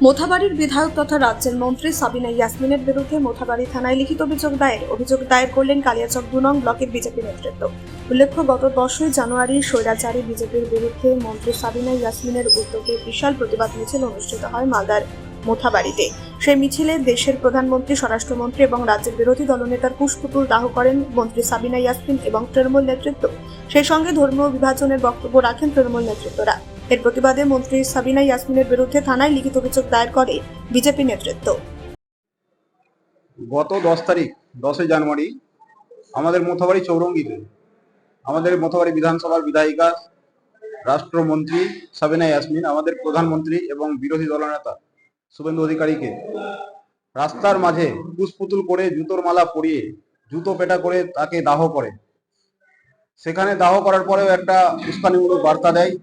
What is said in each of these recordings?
মোথাবাড়ির বিধায়ক তথা রাজ্যের মন্ত্রী সাবিনা ইয়াসমিনের বিরুদ্ধে মোথাবাড়ি থানায় লিখিত অভিযোগ দায়ের করলেন কালিয়াচক ২ নং ব্লকের বিজেপি নেতৃত্ব। উল্লেখ্য, গত 10ই জানুয়ারি স্বৈরাচারী বিজেপির বিরুদ্ধে মন্ত্রী সাবিনা ইয়াসমিনের উদ্যোগে বিশাল প্রতিবাদ মিছিল অনুষ্ঠিত হয় মালদার মোথাবাড়িতে। সেই মিছিলে দেশের প্রধানমন্ত্রী, স্বরাষ্ট্রমন্ত্রী এবং রাজ্যের বিরোধী দলনেতার কুশপুতুল দাহ করেন মন্ত্রী সাবিনা ইয়াসমিন এবং তৃণমূল নেতৃত্ব। সেই সঙ্গে ধর্মীয় বিভাজনের বক্তব্য রাখেন তৃণমূল নেতৃত্বরা। এর প্রতিবাদে মন্ত্রী সাবিনা ইয়াসমিনের বিরুদ্ধে থানায় লিখিত অভিযোগ দায়ের করে বিজেপি নেতৃত্ব। গত 10 জানুয়ারি আমাদের মোথাবাড়ি চৌরঙ্গিতে আমাদের মোথাবাড়ি বিধানসভার বিধায়িকা, রাষ্ট্রমন্ত্রী সাবিনা ইয়াসমিন আমাদের প্রধানমন্ত্রী এবং বিরোধী দলনেতা শুভেন্দু অধিকারীকে রাস্তার মাঝে কুশপুতুল করে জুতোর মালা পরিয়ে জুতো পেটা করে তাকে দাহ করে। সেখানে দাহ করার পরেও একটা উস্কানিমূলক বার্তা দেয়।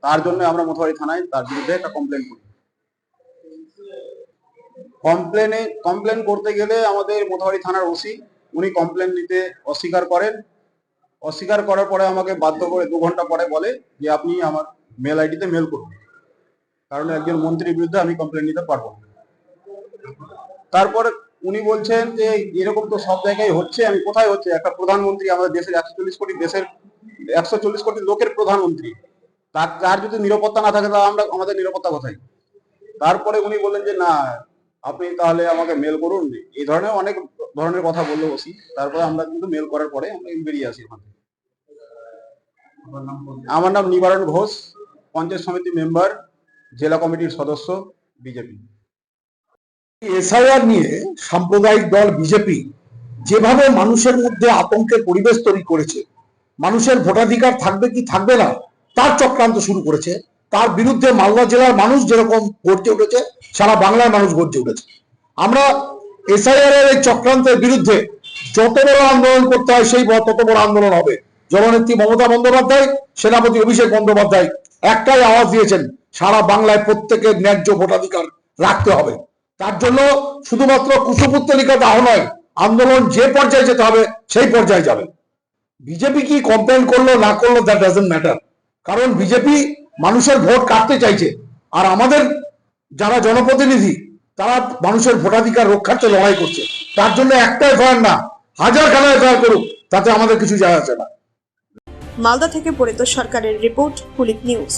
তার জন্য আমরা মোথাবাড়ি থানায় তার বিরুদ্ধে একটা কমপ্লেন করি। কমপ্লেন করতে গেলে আমাদের মোথাবাড়ি থানার ওসি উনি কমপ্লেন নিতে অস্বীকার করেন। অস্বীকার করার পরে আমাকে বাধ্য করে 2 ঘন্টা পরে বলে যে আপনি আমার মেল আইডিতে মেল করুন, কারণ একজন মন্ত্রীর বিরুদ্ধে আমি কমপ্লেন নিতে পারবো না। তারপর উনি বলছেন যে এরকম তো সব জায়গায় হচ্ছে, আমি কোথায় হচ্ছে? একটা প্রধানমন্ত্রী, আমাদের দেশের 140 কোটি লোকের প্রধানমন্ত্রী, তার যদি নিরাপত্তা না থাকে তাহলে আমাদের নিরাপত্তা কোথায়? তারপরে উনি বললেন যে না, আপনি তাহলে আমাকে মেল করুন। এই ধরনের অনেক ধরনের কথা বললো ওসি। তারপরে আমরা কিন্তু মেল করার পরে আমরা বেরিয়ে আসি ওখান থেকে। আমার নাম নিবারণ ঘোষ, পঞ্চায়েত সমিতি মেম্বার, জেলা কমিটির সদস্য, বিজেপি। এসআইআর নিয়ে সাম্প্রদায়িক দল বিজেপি যেভাবে মানুষের মধ্যে আতঙ্কের পরিবেশ তৈরি করেছে, মানুষের ভোটাধিকার থাকবে কি থাকবে না তার চক্রান্ত শুরু করেছে, তার বিরুদ্ধে মালদা জেলার মানুষ যেরকম গর্জে উঠেছে, সারা বাংলার মানুষ গর্জে উঠেছে। আমরা এসআইআর এর এই চক্রান্তের বিরুদ্ধে যত বড় আন্দোলন করতে হয় সেই তত বড় আন্দোলন হবে। জননেত্রী মমতা বন্দ্যোপাধ্যায়, সেনাপতি অভিষেক বন্দ্যোপাধ্যায় একটাই আওয়াজ দিয়েছেন, সারা বাংলায় প্রত্যেকের ন্যায্য ভোটাধিকার রাখতে হবে। তার জন্য শুধুমাত্র কুশপুত্তলিকা দাহ নয়, আন্দোলন যে পর্যায়ে যেতে হবে সেই পর্যায়ে যাবে। বিজেপি কি কমপ্লেন করলো না করলো দ্যাট ডাজন্ট ম্যাটার, কারণ বিজেপি মানুষের ভোট কাটতে চাইছে। আর আমাদের যারা জনপ্রতিনিধি তারা মানুষের ভোটাধিকার রক্ষার্থে লড়াই করছে। তার জন্য একটা এফআইআর না, 1000খানা এফআইআর করুক, তাতে আমাদের কিছু যায় আসে না। মালদা থেকে পরিতোষ সরকারের রিপোর্ট, কুলিক নিউজ।